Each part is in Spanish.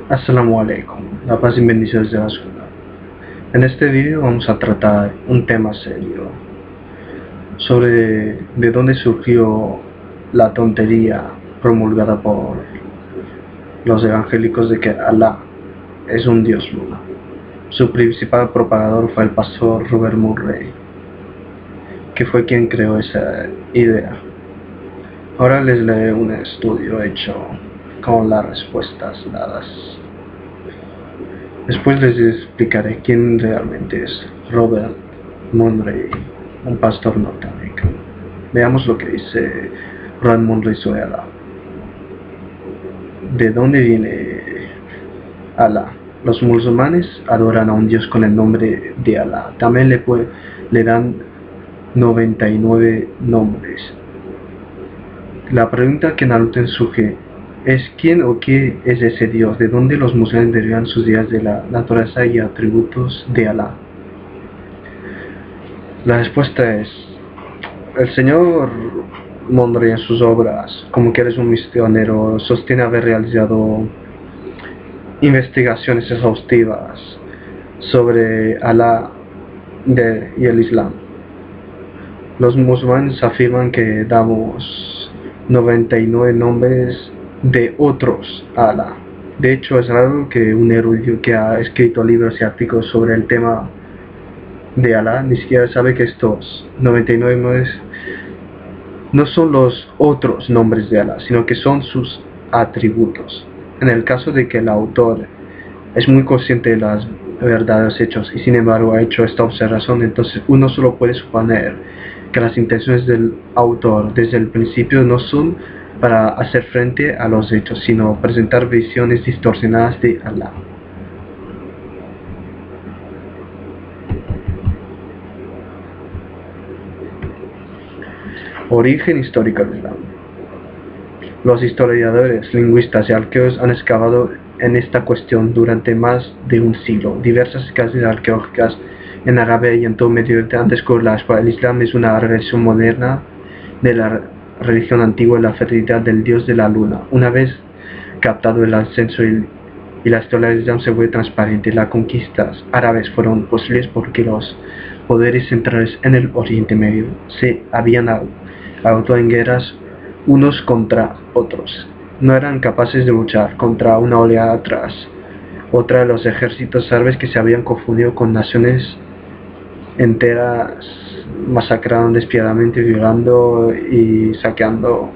Assalamu alaikum, la paz y bendiciones de la ciudad. En este vídeo vamos a tratar un tema serio sobre de dónde surgió la tontería promulgada por los evangélicos de que Alá es un dios luna. Su principal propagador fue el pastor Robert Murray, que fue quien creó esa idea. Ahora les leeré un estudio hecho con las respuestas dadas. Después les explicaré quién realmente es Robert Murray, un pastor norteamericano. Veamos lo que dice Robert Murray sobre Alá. ¿De dónde viene Alá? Los musulmanes adoran a un dios con el nombre de Alá. También le dan 99 nombres. La pregunta que en Aluten surge es ¿quién o qué es ese Dios? ¿De dónde los musulmanes derivan sus ideas de la naturaleza y atributos de Alá? La respuesta es: el señor Mondri en sus obras, como que eres un misionero, sostiene haber realizado investigaciones exhaustivas sobre Alá y el Islam. Los musulmanes afirman que damos 99 nombres de otros a Alá. De hecho, es raro que un erudito que ha escrito libros y artículos sobre el tema de Alá ni siquiera sabe que estos 99 nombres no son los otros nombres de Alá, sino que son sus atributos. En el caso de que el autor es muy consciente de las verdaderos hechos y sin embargo ha hecho esta observación, entonces uno solo puede suponer que las intenciones del autor desde el principio no son para hacer frente a los hechos, sino presentar visiones distorsionadas de Alá. Origen histórico del Islam. Los historiadores, lingüistas y arqueólogos han excavado en esta cuestión durante más de un siglo. Diversas excavaciones arqueológicas en Arabia y en todo Medio Oriente han descubierto que el Islam es una versión moderna de la religión antigua y la fertilidad del dios de la luna. Una vez captado el ascenso y la historia del Islam se vuelve transparente, las conquistas árabes fueron posibles porque los poderes centrales en el Oriente Medio se habían agotado en guerras unos contra otros. No eran capaces de luchar contra una oleada tras otra de los ejércitos árabes que se habían confundido con naciones enteras, masacraron despiadadamente, violando y saqueando.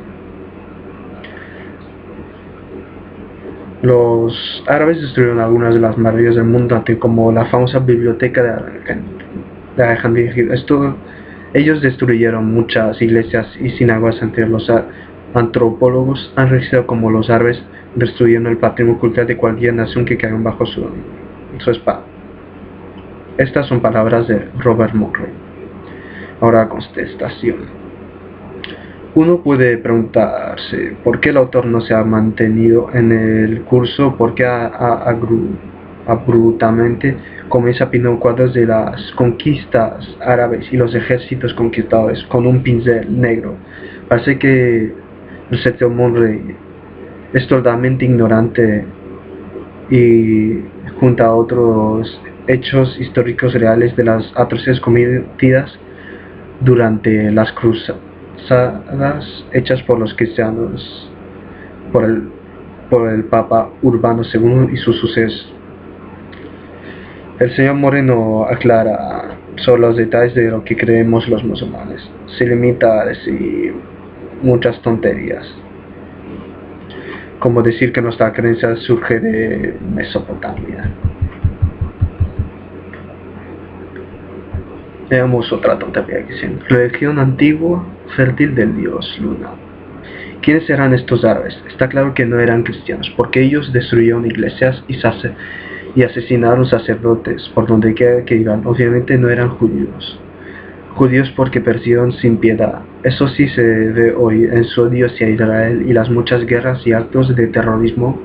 Los árabes destruyeron algunas de las maravillas del mundo, como la famosa biblioteca de Alejandría. Ellos destruyeron muchas iglesias y sinagogas. Entre los antropólogos han registrado como los árabes destruyeron el patrimonio cultural de cualquier nación que caigan bajo su espada. Estas son palabras de Robert Murray. Ahora, contestación. Uno puede preguntarse por qué el autor no se ha mantenido en el curso, por qué abruptamente comienza a pintar cuadros de las conquistas árabes y los ejércitos conquistadores con un pincel negro. Parece que el señor Murray es totalmente ignorante y junto a otros hechos históricos reales de las atrocidades cometidas durante las cruzadas hechas por los cristianos por el Papa Urbano II y sus sucesos. El señor Moreno aclara sobre los detalles de lo que creemos los musulmanes. Se limita a decir muchas tonterías, como decir que nuestra creencia surge de Mesopotamia. Veamos otra tontería que dice: religión antigua, fértil del dios Luna. ¿Quiénes eran estos árabes? Está claro que no eran cristianos, porque ellos destruyeron iglesias y asesinaron sacerdotes por donde quiera que iban. Obviamente no eran judíos. Judíos porque persiguieron sin piedad. Eso sí se ve hoy en su odio hacia Israel y las muchas guerras y actos de terrorismo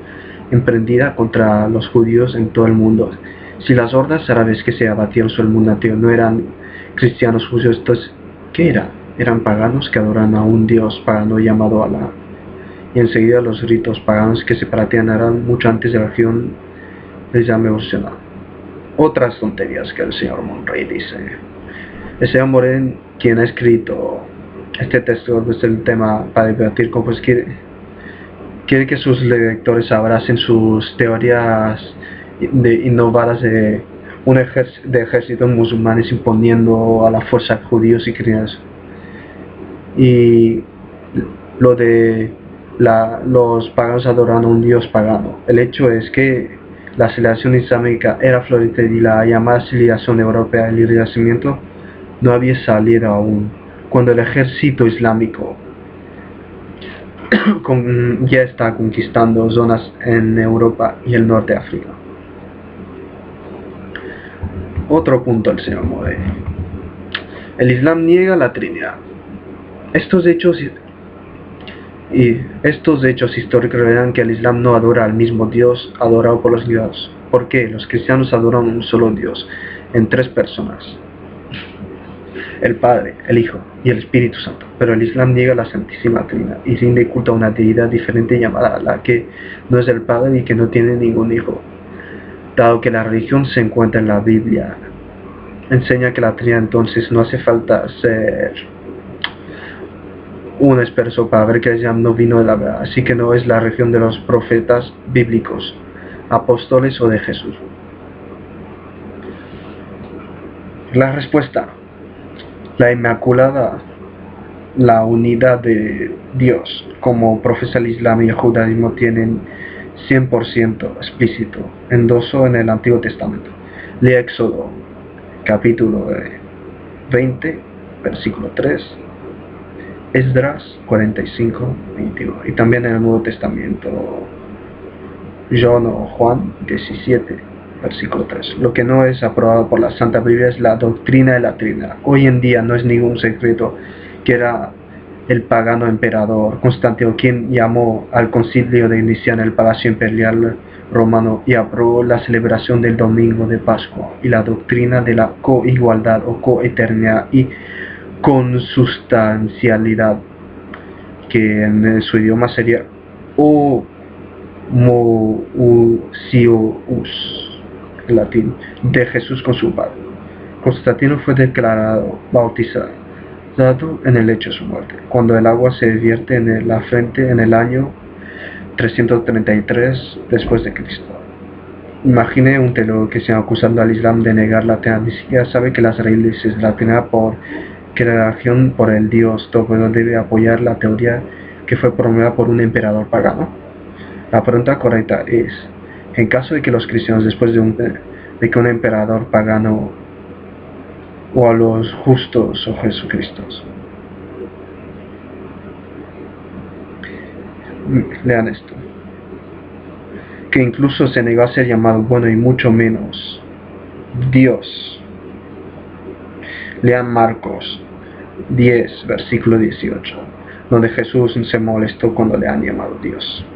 emprendida contra los judíos en todo el mundo. Si las hordas árabes que se abatieron sobre el mundo antiguo no eran cristianos judíos, entonces ¿qué eran? Eran paganos que adoran a un dios pagano llamado Alá. y enseguida los ritos paganos que se practicaban mucho antes de la religión les llama evolucionar. Otras tonterías que el señor Monroy dice. El señor Moren, quien ha escrito este texto desde el tema para debatir, como pues quiere que sus lectores abracen sus teorías innovadas de ejércitos musulmanes imponiendo a la fuerza judíos y cristianos. Y lo de los paganos adorando a un dios pagano. El hecho es que la civilización islámica era florida y la llamada civilización europea del Renacimiento no había salido aún, cuando el ejército islámico ya está conquistando zonas en Europa y el norte de África. Otro punto del señor Mode. El Islam niega la Trinidad. Estos hechos históricos revelan que el Islam no adora al mismo Dios adorado por los judíos. ¿Por qué? Los cristianos adoran un solo Dios, en tres personas: el Padre, el Hijo y el Espíritu Santo. Pero el Islam niega la Santísima Trinidad y rinde culto a una deidad diferente llamada Allah, que no es el Padre y que no tiene ningún hijo. Dado que la religión se encuentra en la Biblia, enseña que la Trinidad, entonces no hace falta ser un experto para ver que el Islam no vino de la verdad, así que no es la religión de los profetas bíblicos, apóstoles o de Jesús. La respuesta: la Inmaculada, la unidad de Dios, como profesa el Islam y el judaísmo, tienen 100% explícito endoso en el Antiguo Testamento. Lea Éxodo, capítulo 20, versículo 3, Esdras 45, 21, y también en el Nuevo Testamento, Juan 17, versículo 3. Lo que no es aprobado por la Santa Biblia es la doctrina de la Trinidad. Hoy en día no es ningún secreto que era el pagano emperador Constantino quien llamó al concilio de Nicea en el Palacio Imperial Romano y aprobó la celebración del Domingo de Pascua y la doctrina de la coigualdad o coeternidad y consustancialidad, que en su idioma sería homoousios, en latín, de Jesús con su Padre. Constantino fue declarado bautizado en el hecho de su muerte, cuando el agua se vierte en la frente en el año 333 después de Cristo. Imagine un teólogo que se acusando al Islam de negar la Trinidad, ni siquiera sabe que las raíces de la Trinidad por creación por el Dios Todopoderoso debe apoyar la teoría que fue promovida por un emperador pagano. La pregunta correcta es: en caso de que los cristianos, después de que un emperador pagano o a los justos o Jesucristo, lean esto, que incluso se negó a ser llamado bueno y mucho menos Dios. Lean Marcos 10, versículo 18, donde Jesús se molestó cuando le han llamado Dios.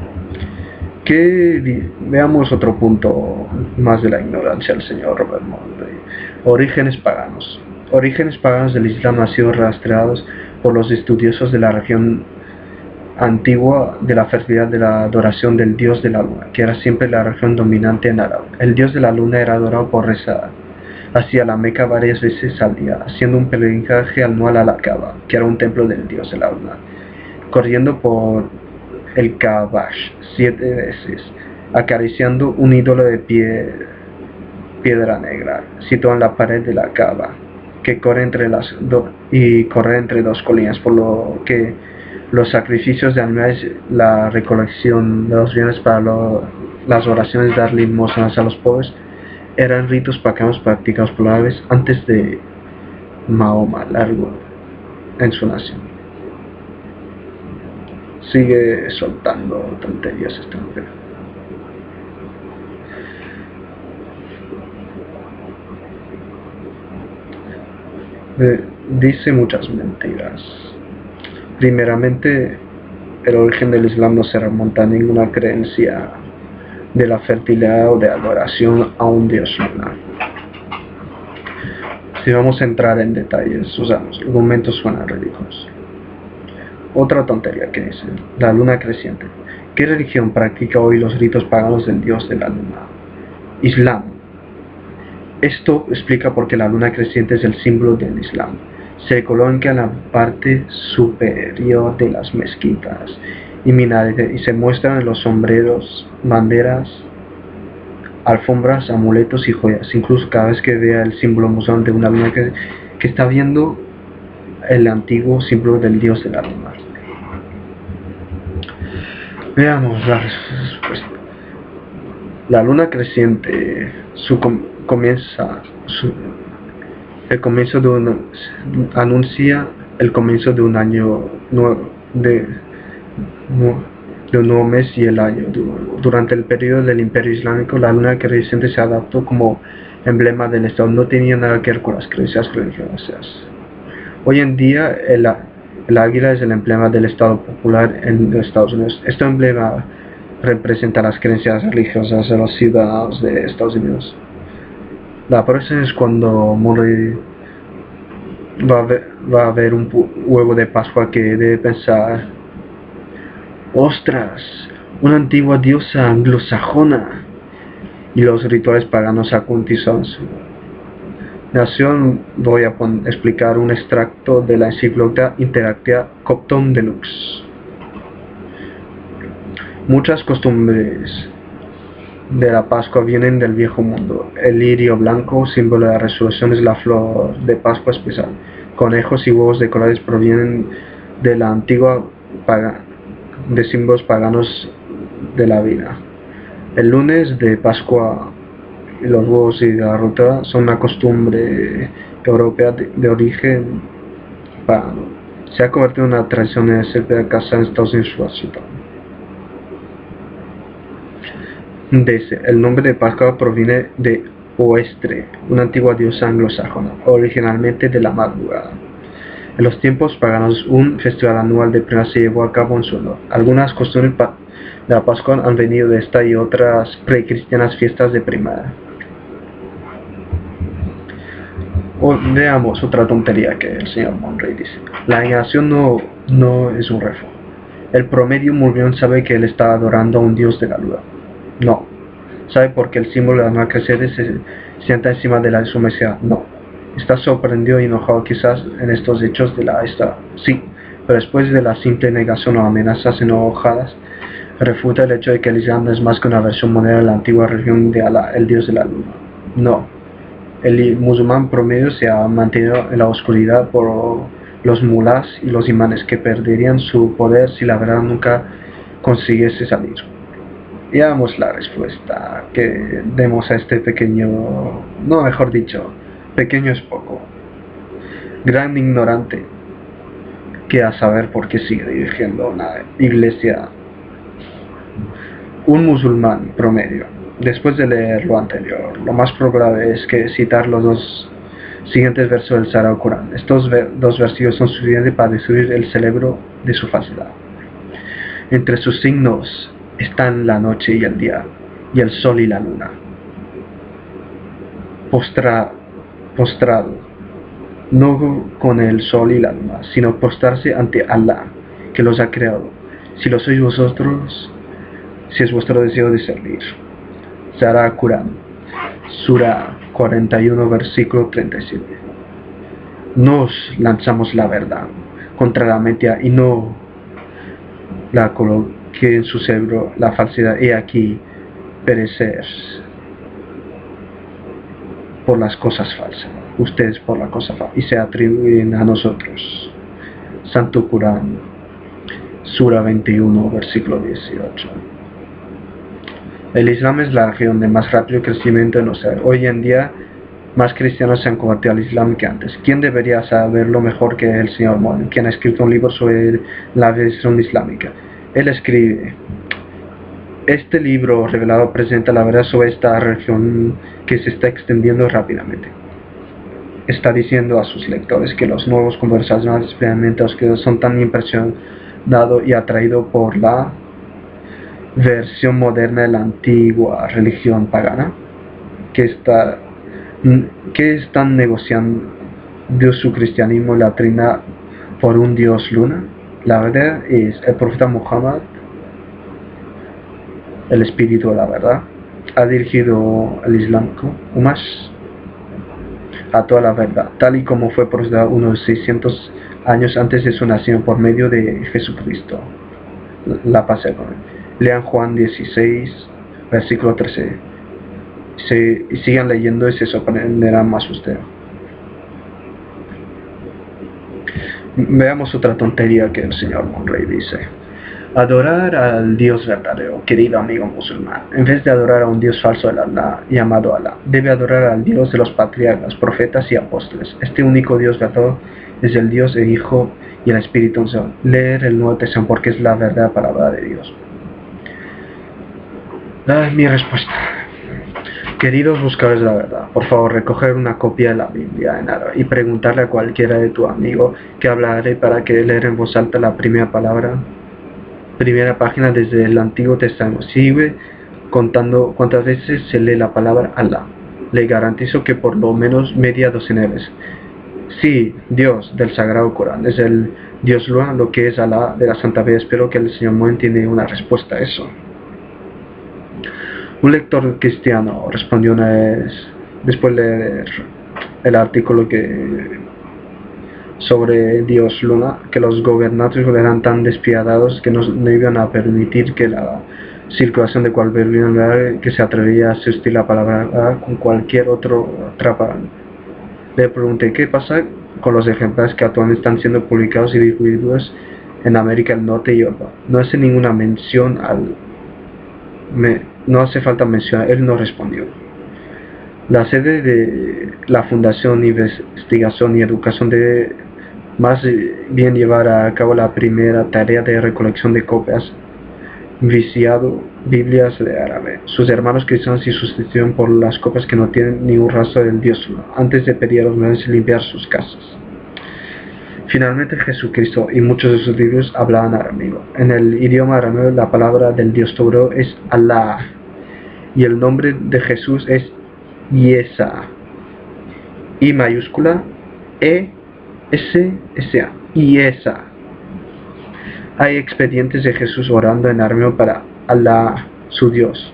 Veamos otro punto más de la ignorancia del señor Robert Monroy. Orígenes paganos. Orígenes paganos del Islam han sido rastreados por los estudiosos de la región antigua de la fertilidad de la adoración del dios de la luna, que era siempre la región dominante en Arabia. El dios de la luna era adorado por rezar hacia la Meca varias veces al día, haciendo un peregrinaje anual a la Kaaba, que era un templo del dios de la luna, corriendo por el Kaabash 7 veces, acariciando un ídolo de piedra negra situado en la pared de la Kaaba, que corre entre dos colinas, por lo que los sacrificios de animales, la recolección de los bienes para las oraciones de dar limosnas a los pobres, eran ritos paganos practicados por los árabes antes de Mahoma largo en su nación. Sigue soltando tonterías extranjeras. Dice muchas mentiras. Primeramente, el origen del Islam no se remonta a ninguna creencia de la fertilidad o de adoración a un dios lunar. Si vamos a entrar en detalles, sus argumentos suenan ridículos. Otra tontería que dicen, la luna creciente. ¿Qué religión practica hoy los ritos paganos del dios de la luna? Islam. Esto explica por qué la luna creciente es el símbolo del Islam. Se coloca en la parte superior de las mezquitas y minaretes y se muestran en los sombreros, banderas, alfombras, amuletos y joyas. Incluso cada vez que vea el símbolo musulmán de una luna que está viendo el antiguo símbolo del dios de la luna. Veamos la respuesta. La luna creciente anuncia el comienzo de un año nuevo, de un nuevo mes y el año. Durante el periodo del Imperio Islámico, la luna creciente se adoptó como emblema del Estado. No tenía nada que ver con las creencias religiosas. Hoy en día, el águila es el emblema del Estado popular en Estados Unidos. Este emblema representa las creencias religiosas de los ciudadanos de Estados Unidos. La próxima es cuando Monroe va a haber un huevo de Pascua que debe pensar: ¡ostras! Una antigua diosa anglosajona. Y los rituales paganos acuntizan su nación. Voy a explicar un extracto de la enciclopedia interactiva Copton Deluxe. Muchas costumbres de la Pascua vienen del viejo mundo. El lirio blanco, símbolo de la resurrección, es la flor de Pascua especial. Conejos y huevos de colores provienen de la antigua de símbolos paganos de la vida. El lunes de Pascua y los huevos y la ruta son una costumbre europea de origen pagano. Se ha convertido en una tradición en el casa en Estados Unidos. El nombre de Pascua proviene de Oestre, una antigua diosa anglosajona, originalmente de la madrugada. En los tiempos paganos, un festival anual de primavera se llevó a cabo en su honor. Algunas costumbres de la Pascua han venido de esta y otras precristianas fiestas de primavera. Veamos otra tontería que el señor Monroe dice. La engañación no es un refo. El promedio musulmán sabe que él está adorando a un dios de la luna. No. ¿Sabe por qué el símbolo de la luna creciente se sienta encima de la sumergida? No. ¿Está sorprendido y enojado quizás en estos hechos de la esta? Sí. Pero después de la simple negación o amenazas enojadas, refuta el hecho de que el Islam no es más que una versión moderna de la antigua religión de Alá, el dios de la luna. No. El musulmán promedio se ha mantenido en la oscuridad por los mulás y los imanes, que perderían su poder si la verdad nunca consiguiese salir. Y veamos la respuesta que demos a este pequeño, no, mejor dicho, pequeño es poco, gran ignorante, que a saber por qué sigue dirigiendo una iglesia. Un musulmán promedio, después de leer lo anterior, lo más probable es que citar los dos siguientes versos del Sagrado Corán. Estos dos versículos son suficientes para destruir el cerebro de su falsedad. Entre sus signos están la noche y el día, y el sol y la luna. Postrado, no con el sol y la luna, sino postrarse ante Allah, que los ha creado, si lo sois vosotros, si es vuestro deseo de servir. Sagrado Corán, Sura 41, versículo 37. Nos lanzamos la verdad contra la mentira y no la coloque en su cerebro la falsedad. He aquí perecer por las cosas falsas, ustedes por la cosa falsa, y se atribuyen a nosotros. Santo Corán, Sura 21, versículo 18. El Islam es la religión de más rápido crecimiento en los seres. Hoy en día, más cristianos se han convertido al Islam que antes. ¿Quién debería saberlo mejor que el señor Monroe, quien ha escrito un libro sobre la religión islámica? Él escribe: este libro revelado presenta la verdad sobre esta religión que se está extendiendo rápidamente. Está diciendo a sus lectores que los nuevos conversacionales previamente oscuros son tan impresionados y atraídos por la versión moderna de la antigua religión pagana, que están negociando su cristianismo y la Trinidad por un dios luna. La verdad es el profeta Muhammad, el espíritu de la verdad, ha dirigido el Islam a toda la verdad, tal y como fue procesado unos 600 años antes de su nacimiento por medio de Jesucristo. La paz sea con él. Lean Juan 16, versículo 13. Y sigan leyendo y se sorprenderán más usted. Veamos otra tontería que el señor Monroy dice. Adorar al Dios verdadero, querido amigo musulmán, en vez de adorar a un Dios falso del Allah, llamado Allah, debe adorar al Dios de los patriarcas, profetas y apóstoles. Este único Dios verdadero es el Dios, el Hijo y el Espíritu Santo. Leer el Nuevo Testamento porque es la verdadera palabra de Dios. Mi respuesta. Queridos buscadores de la verdad, por favor recoger una copia de la Biblia en árabe y preguntarle a cualquiera de tu amigo que habla árabe para que leer en voz alta la primera página desde el Antiguo Testamento. Sigue contando cuántas veces se lee la palabra Allah. Le garantizo que por lo menos media docena de veces. Sí, Dios del Sagrado Corán es el Dios Lua, lo que es Allah de la Santa Vida. Espero que el señor Moen tiene una respuesta a eso. Un lector cristiano respondió una vez, después de leer el artículo sobre Dios Luna, que los gobernantes eran tan despiadados que no iban a permitir que la circulación de cualquier bien que se atrevía a sustituir la palabra con cualquier otra palabra. Le pregunté qué pasa con los ejemplares que actualmente están siendo publicados y distribuidos en América del Norte y Europa. No hace ninguna mención no hace falta mencionar, él no respondió. La sede de la Fundación Investigación y Educación debe más bien llevar a cabo la primera tarea de recolección de copias viciado Biblias de árabe. Sus hermanos cristianos y sustituyen por las copias que no tienen ningún rastro del Dios antes de pedir a los menores limpiar sus casas. Finalmente Jesucristo y muchos de sus libros hablaban arameo. En el idioma arameo la palabra del Dios Todopoderoso es Allah y el nombre de Jesús es Yesa, I mayúscula E-S-S-A, Yesa. Hay expedientes de Jesús orando en arameo para Allah, su Dios.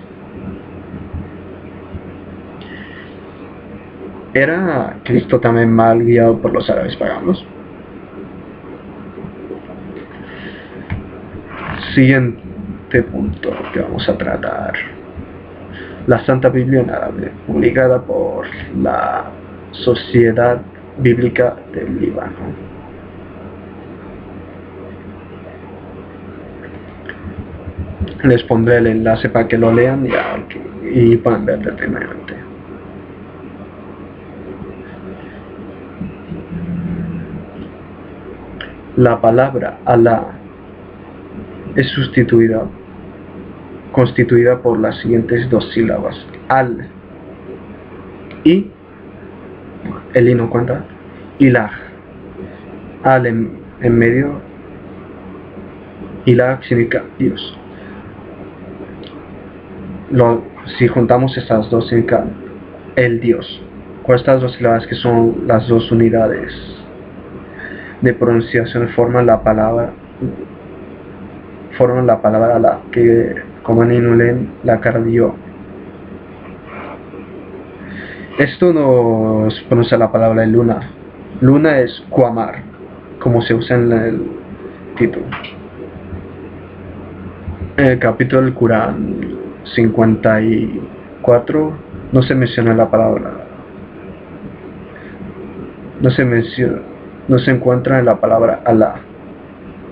¿Era Cristo también mal guiado por los árabes paganos? Siguiente punto que vamos a tratar. La Santa Biblia en árabe, publicada por la Sociedad Bíblica del Líbano. Les pondré el enlace para que lo lean y puedan ver detenidamente. La palabra Allah es constituida por las siguientes dos sílabas: al y el i no cuenta, ilah. Al en medio, ilah significa Dios. Si juntamos estas dos significa el Dios. Con estas dos sílabas, que son las dos unidades de pronunciación, forman la palabra Allah, que como leen la cara de yo. Esto nos pronuncia la palabra luna. Luna es Qamar, como se usa en el título. En el capítulo del Corán 54 no se menciona la palabra, no se encuentra en la palabra Allah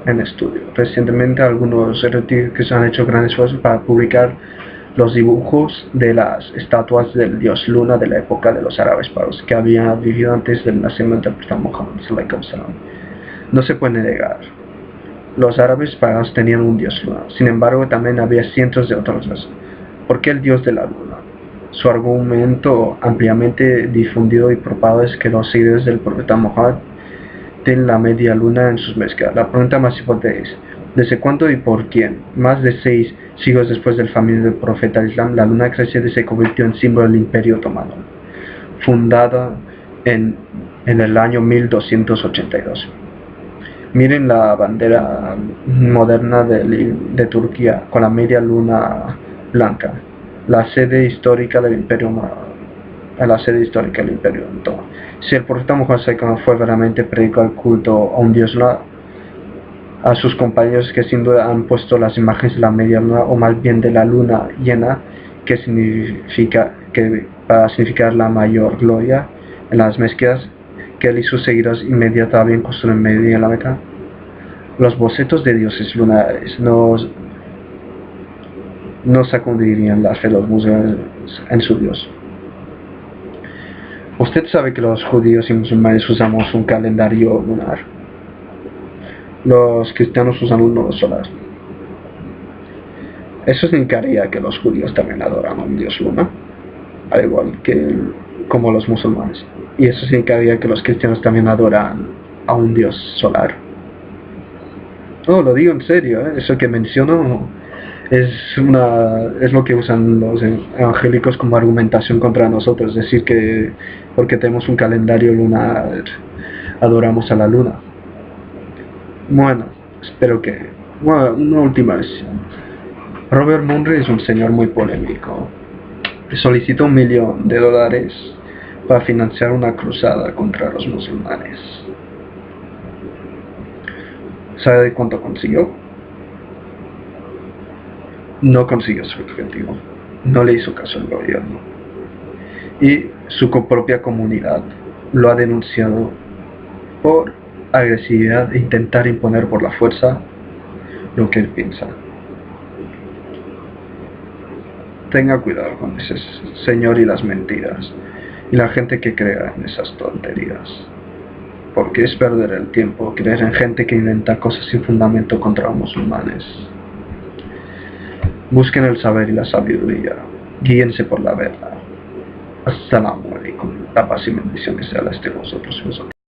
en estudio. Recientemente algunos eruditos han hecho grandes esfuerzos para publicar los dibujos de las estatuas del dios Luna de la época de los árabes paganos que habían vivido antes del nacimiento del profeta Muhammad. No se puede negar, los árabes paganos tenían un dios Luna. Sin embargo, también había cientos de otros dioses. ¿Por qué el dios de la Luna? Su argumento ampliamente difundido y propagado es que los seguidores del profeta Muhammad tienen la media luna en sus mezclas. La pregunta más importante es: ¿desde cuándo y por quién? Más de 6 siglos después del fallecimiento del profeta Islam, la luna creciente se convirtió en símbolo del Imperio Otomano, fundada en el año 1282. Miren la bandera moderna de Turquía con la media luna blanca, la sede histórica del Imperio Otomano. Si el profeta Muhammad fue verdaderamente predicó el culto a un dios, a sus compañeros que sin duda han puesto las imágenes de la media luna, o más bien de la luna llena, para significar la mayor gloria, en las mezquitas que él y sus seguidores inmediatamente construyen en Medina y la Meca. Los bocetos de dioses lunares no sacudirían la fe de los musulmanes en su dios. Usted sabe que los judíos y musulmanes usamos un calendario lunar. Los cristianos usan un nodo solar. Eso significaría que los judíos también adoran a un dios luna, al igual que como los musulmanes. Y eso significaría que los cristianos también adoran a un dios solar. No, lo digo en serio, eso que menciono es lo que usan los evangélicos como argumentación contra nosotros, es decir, que porque tenemos un calendario lunar adoramos a la luna. Bueno, espero que... Bueno, una última vez. Robert Monroe es un señor muy polémico. Solicitó $1 millón para financiar una cruzada contra los musulmanes. ¿Sabe de cuánto consiguió? No consiguió su objetivo. No le hizo caso al gobierno. Y su propia comunidad lo ha denunciado por agresividad e intentar imponer por la fuerza lo que él piensa. Tenga cuidado con ese señor y las mentiras y la gente que crea en esas tonterías, porque es perder el tiempo creer en gente que inventa cosas sin fundamento contra los musulmanes. Busquen el saber y la sabiduría, guíense por la verdad. Assalamu alaikum, la paz y bendiciones sea la esté con vosotros y vosotros.